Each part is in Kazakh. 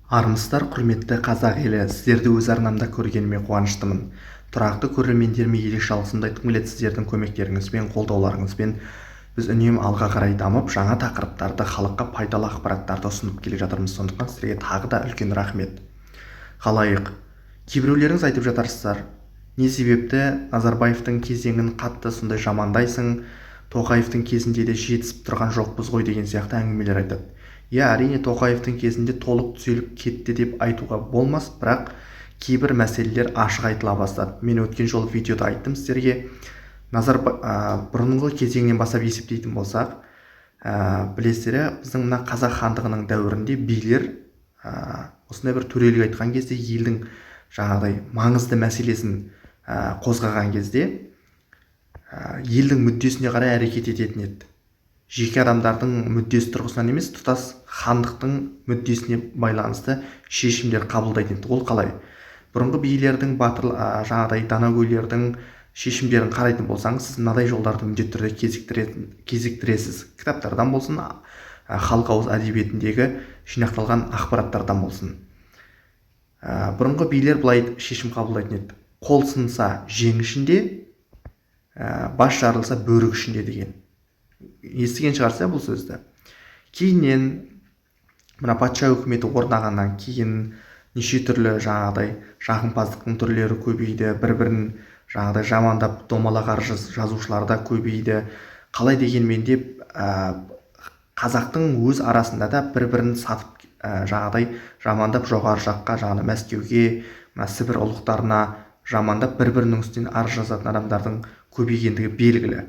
Армысыздар, құрметті қазақ елі, сіздерді өз арнамда көргеніме қуаныштымын. Тұрақты көрермендеріме ерекше алғысымды айтқым келеді. Сіздердің көмектеріңізбен, қолдауларыңызбен біз үнемі алға қарай дамып, жаңа тақырыптарды, халыққа пайдалы ақпараттарды ұсынып келе жатырмыз. Сондықтан сіздерге тағы да үлкен рахмет. Қалайық, кейбіреулеріңіз айтып жатарсыздар, не себепті Назарбаевтың кезеңін қатты сондай жамандайсың, Тоқаевтың кезінде де жетісіп тұрған жоқпыз ғой деген сияқты әңгімелер айтады. Әрине Тоқаевтың кезінде толық түзеліп кетті деп айтуға болмас, бірақ кейбір мәселелер ашық айтыла бастады. Мен өткен жолы видеода айттым сіздерге, бұрынғы кезеңнен бастап есептейтін болсақ, білесіздер, біздің мына қазақ хандығының дәуірінде билер осындай бір төрелік айтқан кезде, елдің жаңағыдай маңызды мәселесін қозғаған кезде елдің мүддесіне қарай әрекет ететін еді. Жеке адамдардың мүддесі тұрғысынан емес, тұтас хандықтың мүддесіне байланысты шешімдер қабылдайтын еді. Ол қалай? Бұрынғы билердің, жаңағыдай данагөйлердің шешімдерін қарайтын болсаңыз, сіз мынадай жолдарды міндетті түрде кезіктіресіз. Кітаптардан болсын, халық ауыз әдебиетіндегі жинақталған ақпараттардан болсын. Бұрынғы билер былай шешім қабылдайтын еді: қол сынса жең ішінде, бас жарылса бөрік ішінде деген. Естіген шығарсыз бұл сөзді. Кейіннен мына патша үкіметі орнағаннан кейін неше түрлі жаңағыдай жағымпаздықтың түрлері көбейді, бір-бірін жаңағыдай жамандап домалақ жазушылар да көбейді. Қалай дегенмен де қазақтың өз арасында да бір-бірін сатып жаңағыдай жамандап жоғары жаққа, жаңағы Мәскеуге, мына Сібір ұлықтарына жамандап бір-бірінің үстінен арыз жазатын адамдардың көбейгендігі белгілі.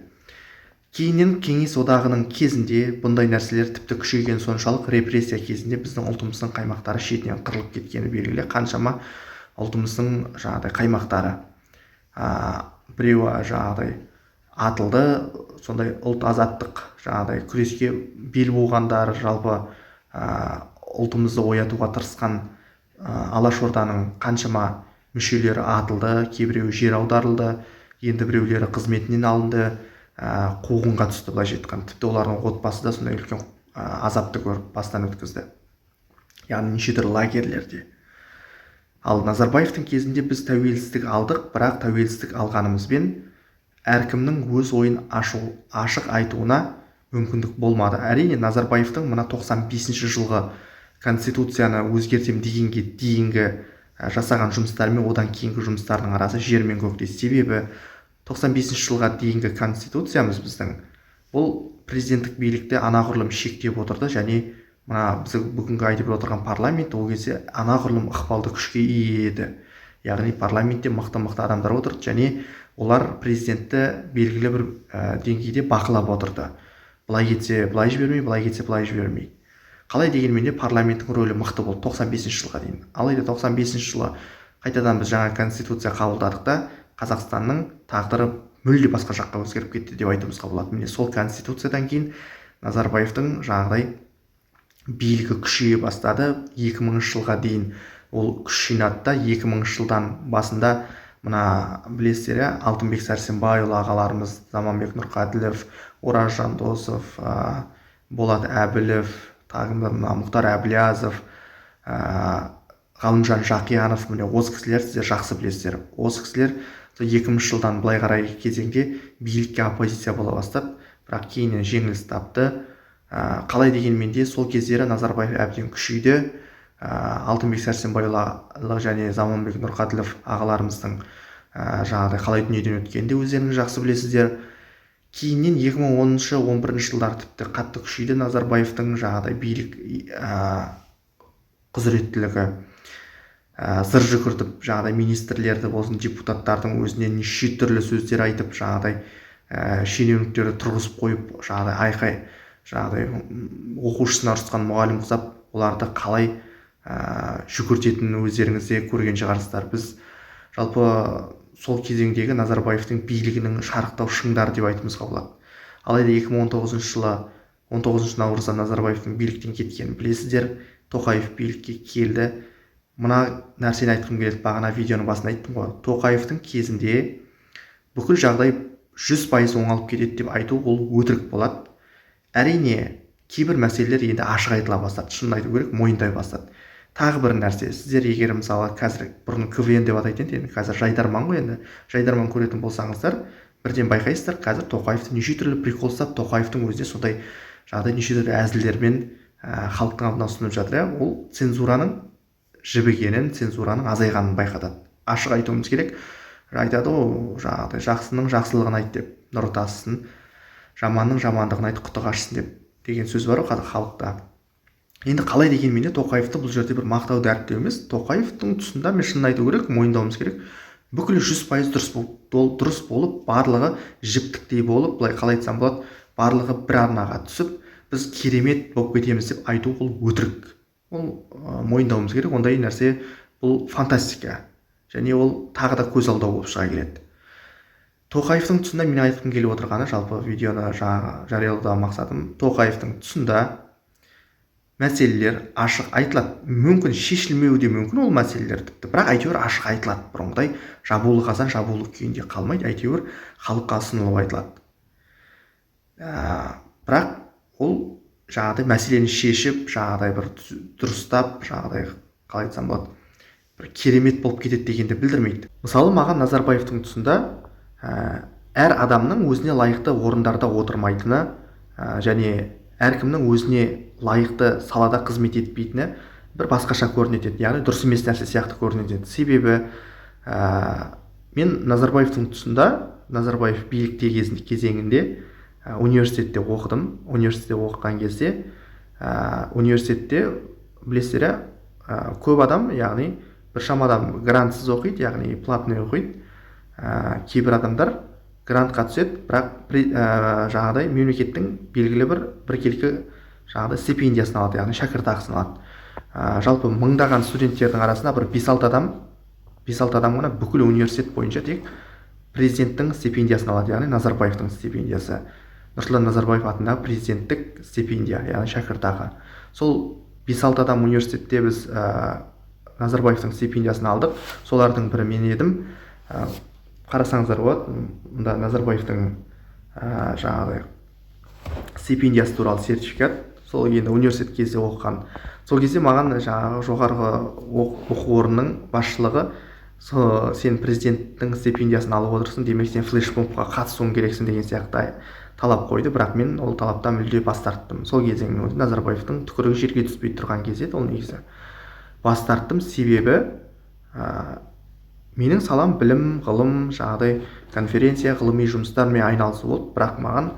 Кейіннен Кеңес одағының кезінде бұндай нәрселер тіпті күшейген соншалық, репрессия кезінде біздің ұлтымыздың қаймақтары шетінен қырылып кеткені белгілі. Қаншама ұлтымыздың жаңағыдай қаймақтары біреуі жаңағыдай атылды, сондай ұлт азаттық жаңағыдай күреске бел буғандар, жалпы ұлтымызды оятуға тырысқан Алашорданың қаншама мүшелері атылды, кейбіреуі жер аударылды, енді біреулері қызметінен алынды, қуғынға түсті, былайша айтқанда. Тіпті олардың отбасы да сондай үлкен азапты көріп бастан өткізді. Яғни неше түрлі лагерлерде. Ал Назарбаевтың кезінде біз тәуелсіздік алдық, бірақ тәуелсіздік алғанымызбен әркімнің өз ойын ашық айтуына мүмкіндік болмады. Әрине Назарбаевтың мына 95-ші жылғы конституцияны өзгертем дегенге дейінгі жасаған жұмыстары мен одан кейінгі жұмыстарының арасы жер мен көктей. Себебі 95-ші жылға дейінгі конституциямыз біздің бұл президенттік билікті анағұрлым шектеп отырды, және мына біз бүгінгі айтып отырған парламент ол кезде анағұрлым ықпалды күшке ие еді. Яғни парламентте мықты адамдар отырды, және олар президентті белгілі бір деңгейде бақылап отырды. Былай кетсе былай жібермей, былай кетсе былай жібермей. Қалай дегенмен де парламенттің рөлі мықты болды 95-ші жылға дейін. Алайда 95-ші жылы қайтадан біз жаңа конституция қабылдадық та, Қазақстанның тағдыры мүлде басқа жаққа өзгеріп кетті деп айтуымызға болады. Міне сол конституциядан кейін Назарбаевтың жаңағыдай билігі күшейе бастады. 2000-ші жылға дейін ол күш жинады да, 2000-ші жылдан басында мына білесіздер, Алтынбек Сәрсенбайұлы ағаларымыз, Заманбек Нұрқаділов, Ораз Жандосов, Болат Әбілов, Мұхтар Әблязов, Ғалымжан Жақиянов, міне осы кісілер сіздер жақсы білесіздер. Осы кісілер 2000-ші жылдан былай қарай кезеңде билікке оппозиция бола бастап, бірақ кейіннен жеңіліс тапты. Қалай дегенмен де сол кездері Назарбаев әбден күшейді. Алтынбек Сәрсенбайұлы және Заманбек Нұрқаділов ағаларымыздың жаңағыдай қалай дүниеден өткенде өздеріңіз жақсы білесіздер. Кейіннен 2010-11 жылдар тіпті қатты күшейді Назарбаевтың жаңағыдай билік құзыреттілігі. Зыр жүгіртіп, жаңағыдай министрлерді болсын, депутаттардың өзіне неше түрлі сөздер айтып, жаңағыдай шенеуніктерді тұрғызып қойып, жаңағыдай айқай, жаңағыдай оқушысына ұрысқан мұғалім ұқсап, оларды қалай жүгіртетінін өздеріңізде көрген шығарсыздар. Біз жалпы сол кезеңдегі Назарбаевтың билігінің шарықтау шыңдары деп айтуымызға болады. Алайда 2019 жылы 19 наурызда Назарбаевтың биліктен кеткенін білесіздер. Тоқаев билікке келді. Мына нәрсені айтқым келеді, бағана видеоның басында айттым ғой. Тоқаевтың кезінде бүкіл жағдай 100% оңалып кетеді деп айту ол өтірік болады. Әрине кейбір мәселелер енді ашық айтыла бастады, шынын айту керек, мойындай бастады. тағы бір нәрсе, сіздер егер мысалы қазір бұрын КВН деп атайтын еді, енді қазір жайдарман ғой, енді жайдарман көретін болсаңыздар бірден байқайсыздар, қазір Тоқаевты неше түрлі прикол ұстап, Тоқаевтың өзіне сондай жағдай неше түрлі әзілдермен халықтың алдына ұсынып жатыр. Ол цензураның жібігенін, цензураның азайғанын байқатады. Ашық айтуымыз керек. Айтады ғой, жаңағыдай жақсының жақсылығын айт деп, нұры тасысын, жаманның жамандығын айт, құты қашсын деген сөз бар ғой халықта. Енді қалай дегенмен де Тоқаевты бұл жерде бір мақтау дәріптеу емес. Тоқаевтың тұсында мен шынын айту керек, мойындауымыз керек, бүкілі 100% дұрыс болып, барлығы жіптіктей болып, былай қалай айтсам болады, барлығы бір арнаға түсіп, біз керемет болып кетеміз деп айту ол өтірік. Ол мойындауымыз керек, ондай нәрсе бұл фантастика. Және ол тағы да көз алдау болып шыға келеді. Тоқаевтың тұсында мен айтқым келіп отырғаны, жалпы видеоны жариялаудағы мақсатым, Тоқаевтың тұсында мәселелер ашық айтылады. Мүмкін шешілмеуі де мүмкін ол мәселелер тіпті, бірақ әйтеуір ашық айтылады. Бұрынғыдай жабулы қазан жабулы күйінде қалмайды, әйтеуір халыққа ұсынылып айтылады. Бірақ ол жаңағыдай мәселені шешіп, жаңағыдай бір дұрыстап, жаңағыдай қалай айтсам болады, бір керемет болып кетеді дегенді білдірмейді. Мысалы, маған Назарбаевтың тұсында әр адамның өзіне лайықты орындарда отырмайтыны және әркімнің өзіне лайықты салада қызмет етпейтіні бір басқаша көрінеді, яғни дұрыс емес нәрсе сияқты көрінеді. Себебі мен Назарбаевтың тұсында, Назарбаев билікте кезеңінде университетте оқыдым. Университетте оқыған кезде университетте білесіздер, көп адам, яғни біршама адам грантсыз оқиды, яғни платный оқиды. Кейбір адамдар грантқа түседі, бірақ жаңағыдай мемлекеттің белгілі біркелкі жаңағыдай стипендиясын алады, яғни шәкіртақысын алады. Жалпы мыңдаған студенттердің арасында бір 5-6 адам ғана бүкіл университет бойынша тек президенттің стипендиясын алады, яғни Назарбаевтың стипендиясы. Нұрсұлтан Назарбаев атындағы президенттік стипендия, яғни шәкіртақы. Сол 5-6 адам университетте біз Назарбаевтың стипендиясын алдық. Солардың бірі мен едім. Қарасаңыздар болады, мұнда Назарбаевтың жаңағыдай стипендиясы туралы сертификат. Сол енді университет кезде оқыған. Сол кезде маған жаңағы жоғарғы оқу орнының басшылығы, сен президенттің стипендиясын алып отырсың, демек сен флешмобқа қатысуың керексің деген сияқты талап қойды, бірақ мен ол талаптан мүлде бас тарттым. Сол кезеңнің өзінде Назарбаевтың түкірігі жерге түспей тұрған кезде ол негізі бас тарттым. Себебі менің салам білім, ғылым, жаңағыдай конференция, ғылыми жұмыстармен айналысу болды, бірақ маған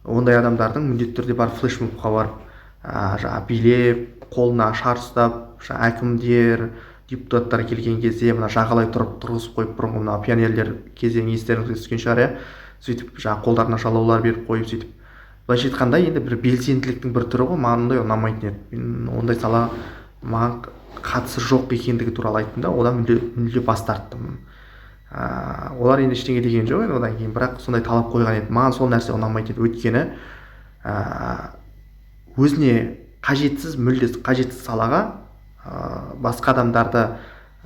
ондай адамдардың міндетті түрде барып флешмобқа барып, жаңағы билеп, қолына шар ұстап, әкімдер, депутаттар келген кезде мына жағалай тұрғызып қойып, бұрынғы мына пионерлер кезеңі естеріңізге түскен шығар, сөйтіп жаңағы қолдарына жалаулар беріп қойып, сөйтіп былайша айтқанда енді бір белсенділіктің бір түрі ғой, маған ондай ұнамайтын еді. Мен ондай сала маған қатысы жоқ екендігі туралы айттым да, одан мүлде бас тарттым. Олар енді ештеңе деген жоқ енді одан кейін, бірақ сондай талап қойған еді. Маған сол нәрсе ұнамайтын еді, өйткені өзіне қажетсіз, мүлде қажетсіз салаға басқа адамдарды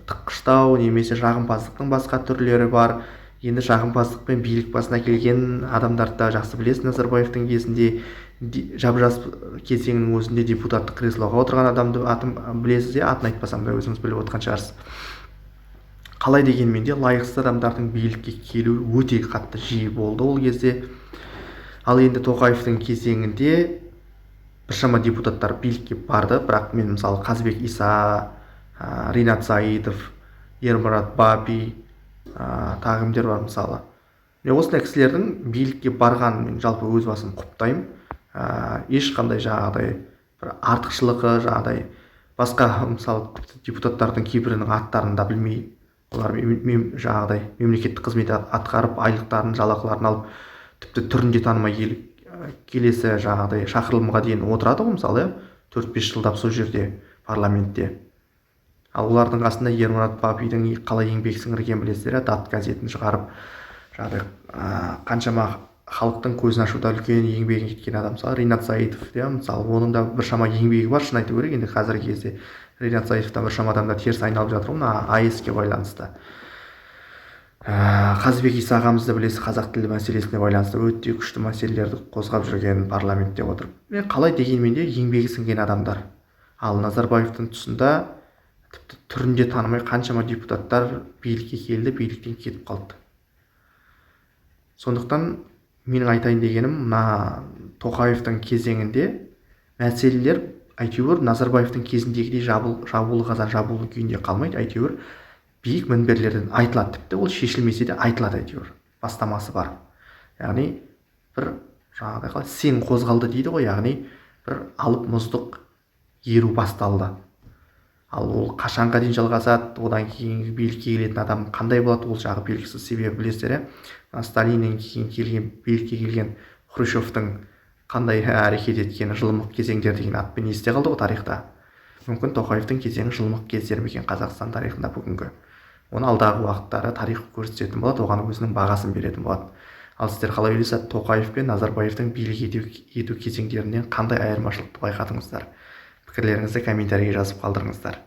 тыққыштау немесе жағымпаздықтың басқа түрлері бар. Енді жағымпаздықпен билік басына келген адамдарды да жақсы білесіз. Назарбаевтың кезінде жап-жас кезеңнің өзінде депутаттық креслоға отырған адамды атын білесіз, атын айтпасам да өзіңіз біліп отырған шығарсыз. Қалай дегенмен де лайықсыз адамдардың билікке келуі өте қатты жиі болды ол кезде. Ал енді Тоқаевтың кезеңінде біршама депутаттар билікке барды, бірақ мен мысалы Қазбек Иса, Ринат Заидов, Ермұрат Баби, тағы кімдер бар мысалы. Осындай кісілердің билікке барғанын мен жалпы өз басым құптаймын. Ешқандай жаңағыдай бір артықшылығы, жаңағыдай басқа мысалы депутаттардың кейбірінің аттарын да білмей, олар жаңағыдай мемлекеттік қызмет атқарып, айлықтарын, жалақыларын алып, тіпті түрін де танымай келесі жаңағыдай шақырылымға дейін отырады ғой, мысалы 4-5 жылдап сол жерде парламентте. Ал олардың қасында Ермұрат Бабидің қалай еңбек сіңірген білесіздер, дат газетін шығарып, қаншама халықтың көзін ашуда үлкен еңбек еткен адам. Мысалы Ринат Заидов, мысалы оның да біршама еңбегі бар, шын айту керек. Енді қазіргі кезде Ринат Заидовтан біршама адамдар теріс айналып жатыр, мына АЭС-ке байланысты. Қазбек Иса ағамызды білесіз, қазақ тілі мәселесіне байланысты өте күшті мәселелерді қозғап жүрген парламентте отырып. Қалай дегенмен де еңбегі сіңген адамдар. Ал Назарбаевтың тұсында түрінде танымай қаншама депутаттар билікке келді, биліктен кетіп қалды. Сондықтан менің айтайын дегенім, мына Тоқаевтың кезеңінде мәселелер әйтеуір Назарбаевтың кезіндегідей жабулы қазан жабулы күйінде қалмайды, әйтеуір биік мінберлерден айтылады, тіпті ол шешілмесе де айтылады, әйтеуір бастамасы бар. Яғни бір жаңағыдай қалай сең қозғалды дейді ғой, яғни бір алып мұздық еру басталды. Ал ол қашанға дейін жалғасады, одан кейінгі билікке келетін адам қандай болады, ол жағы белгісіз. Себебі білесіздер, Сталиннен кейін билікке келген Хрущевтың қандай әрекет еткені жылымық кезеңдер деген атпен есте қалды ғой тарихта. Мүмкін Тоқаевтың кезеңі жылымық кездер ме екен Қазақстан тарихында бүгінгі. Оны алдағы уақыттары тарих көрсететін болады, оған өзінің бағасын беретін болады. Ал сіздер қалай ойлайсыздар, Тоқаев пен Назарбаевтың билік ету кезеңдерінен қандай айырмашылықты байқадыңыздар? Пікірлеріңізді комментарийге жазып қалдырыңыздар.